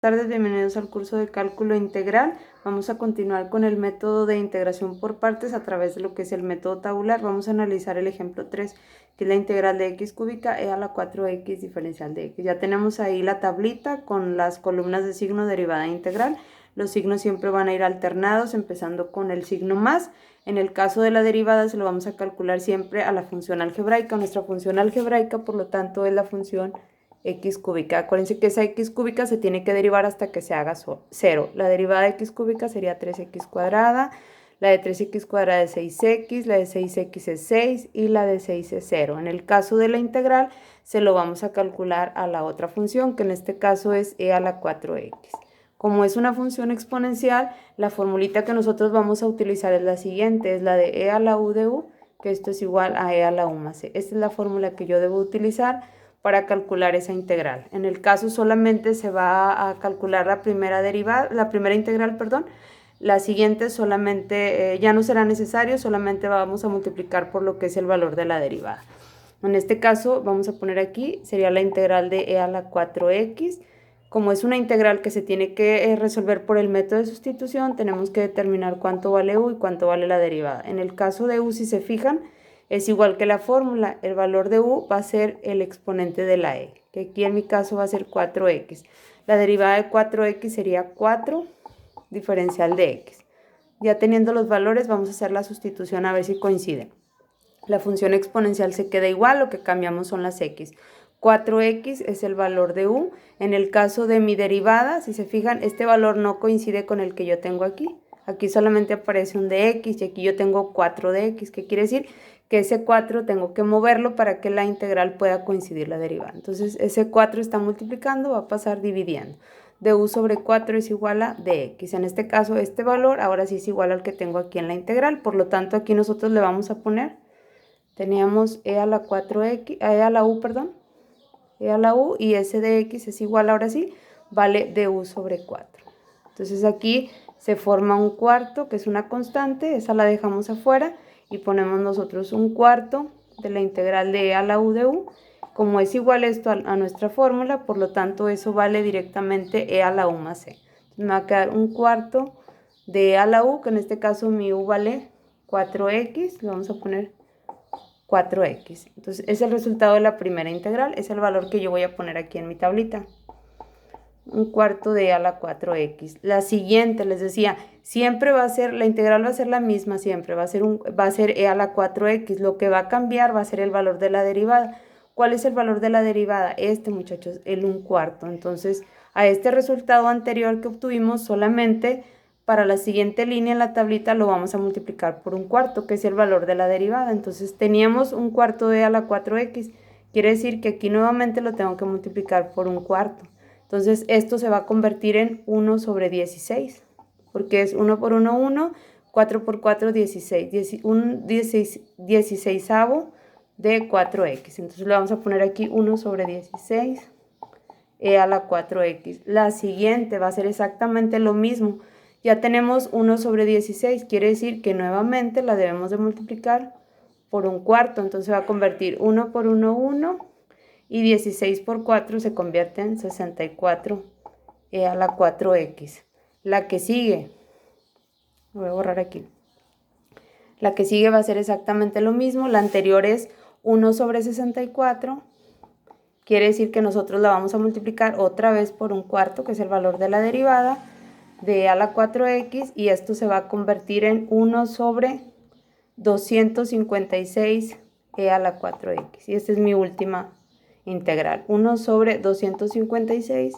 Buenas tardes, bienvenidos al curso de cálculo integral. Vamos a continuar con el método de integración por partes a través de lo que es el método tabular. Vamos a analizar el ejemplo 3, que es la integral de x cúbica e a la 4x diferencial de x. Ya tenemos ahí la tablita con las columnas de signo, derivada e integral. Los signos siempre van a ir alternados, empezando con el signo más. En el caso de la derivada se lo vamos a calcular siempre a la función algebraica. Nuestra función algebraica, por lo tanto, es la función x cúbica. Acuérdense que esa x cúbica se tiene que derivar hasta que se haga 0. La derivada de x cúbica sería 3x cuadrada, la de 3x cuadrada es 6x, la de 6x es 6 y la de 6 es 0. En el caso de la integral se lo vamos a calcular a la otra función, que en este caso es e a la 4x. Como es una función exponencial, la formulita que nosotros vamos a utilizar es la siguiente, es la de e a la u de u, que esto es igual a e a la u más c. Esta es la fórmula que yo debo utilizar para calcular esa integral. En el caso solamente se va a calcular la primera integral, perdón. La siguiente solamente ya no será necesario, solamente vamos a multiplicar por lo que es el valor de la derivada. En este caso vamos a poner aquí, sería la integral de e a la 4x. Como es una integral que se tiene que resolver por el método de sustitución, tenemos que determinar cuánto vale u y cuánto vale la derivada. En el caso de u, si se fijan, es igual que la fórmula, el valor de u va a ser el exponente de la e, que aquí en mi caso va a ser 4x. La derivada de 4x sería 4 diferencial de x. Ya teniendo los valores vamos a hacer la sustitución a ver si coinciden. La función exponencial se queda igual, lo que cambiamos son las x. 4x es el valor de u. En el caso de mi derivada, si se fijan, este valor no coincide con el que yo tengo aquí. Aquí solamente aparece un de x y aquí yo tengo 4 de x, que quiere decir que ese 4 tengo que moverlo para que la integral pueda coincidir la derivada. Entonces ese 4 está multiplicando, va a pasar dividiendo. De u sobre 4 es igual a dx. En este caso este valor ahora sí es igual al que tengo aquí en la integral. Por lo tanto aquí nosotros le vamos a poner, teníamos e a la 4x, e a la u, perdón, e a la u, y ese de x es igual, ahora sí, vale de u sobre 4. Entonces aquí se forma un cuarto, que es una constante, esa la dejamos afuera, y ponemos nosotros un cuarto de la integral de e a la u de u. Como es igual esto a nuestra fórmula, por lo tanto eso vale directamente e a la u más c. Entonces me va a quedar un cuarto de e a la u, que en este caso mi u vale 4x, le vamos a poner 4x. Entonces es el resultado de la primera integral, es el valor que yo voy a poner aquí en mi tablita. Un cuarto de e a la 4x. La siguiente, les decía, siempre va a ser, la integral va a ser la misma siempre, va a ser e a la 4x. Lo que va a cambiar va a ser el valor de la derivada. ¿Cuál es el valor de la derivada? Este, muchachos, el 1/4. Entonces, a este resultado anterior que obtuvimos, solamente para la siguiente línea en la tablita lo vamos a multiplicar por 1/4, que es el valor de la derivada. Entonces, teníamos 1/4 de e a la 4x. Quiere decir que aquí nuevamente lo tengo que multiplicar por 1/4. Entonces esto se va a convertir en 1 sobre 16, porque es 1 por 1, 1, 4 por 4, 16, un 16avo de 4x. Entonces le vamos a poner aquí 1 sobre 16 e a la 4x. La siguiente va a ser exactamente lo mismo. Ya tenemos 1 sobre 16, quiere decir que nuevamente la debemos de multiplicar por 1/4. Entonces va a convertir 1 por 1, 1. Y 16 por 4 se convierte en 64 e a la 4x. La que sigue, lo voy a borrar aquí. La que sigue va a ser exactamente lo mismo. La anterior es 1 sobre 64. Quiere decir que nosotros la vamos a multiplicar otra vez por 1/4, que es el valor de la derivada de e a la 4x. Y esto se va a convertir en 1 sobre 256 e a la 4x. Y esta es mi última integral, 1 sobre 256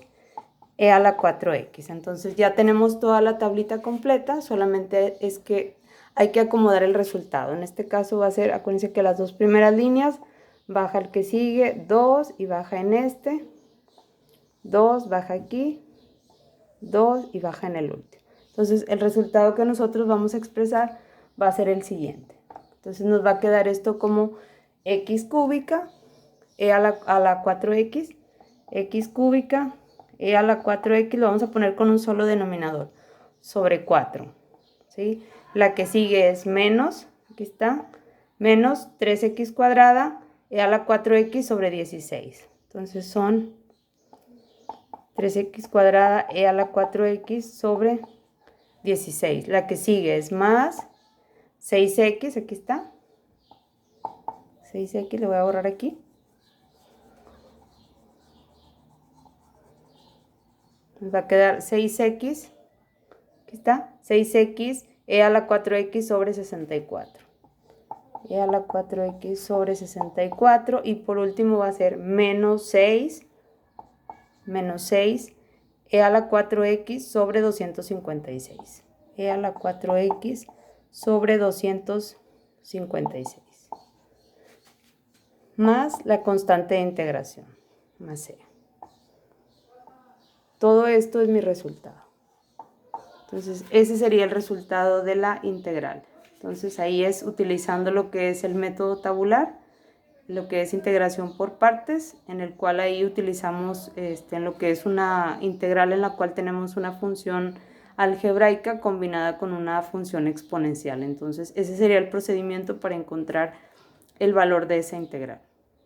e a la 4x. Entonces ya tenemos toda la tablita completa, solamente es que hay que acomodar el resultado. En este caso va a ser, acuérdense que las dos primeras líneas, baja el que sigue, 2 y baja en este, 2, baja aquí, 2 y baja en el último. Entonces el resultado que nosotros vamos a expresar va a ser el siguiente. Entonces nos va a quedar esto como x cúbica e a la 4x, x cúbica, e a la 4x, lo vamos a poner con un solo denominador, sobre 4, ¿sí? La que sigue es menos, aquí está, menos 3x cuadrada, e a la 4x sobre 16. Entonces son 3x cuadrada e a la 4x sobre 16. La que sigue es más 6x, aquí está. 6x, le voy a borrar aquí. Nos va a quedar 6x, aquí está, 6x e a la 4x sobre 64. E a la 4x sobre 64. Y por último va a ser menos 6 e a la 4x sobre 256. E a la 4x sobre 256. Más la constante de integración, más c. Todo esto es mi resultado. Entonces, ese sería el resultado de la integral. Entonces, ahí es utilizando lo que es el método tabular, lo que es integración por partes, en el cual ahí utilizamos en lo que es una integral en la cual tenemos una función algebraica combinada con una función exponencial. Entonces, ese sería el procedimiento para encontrar el valor de esa integral.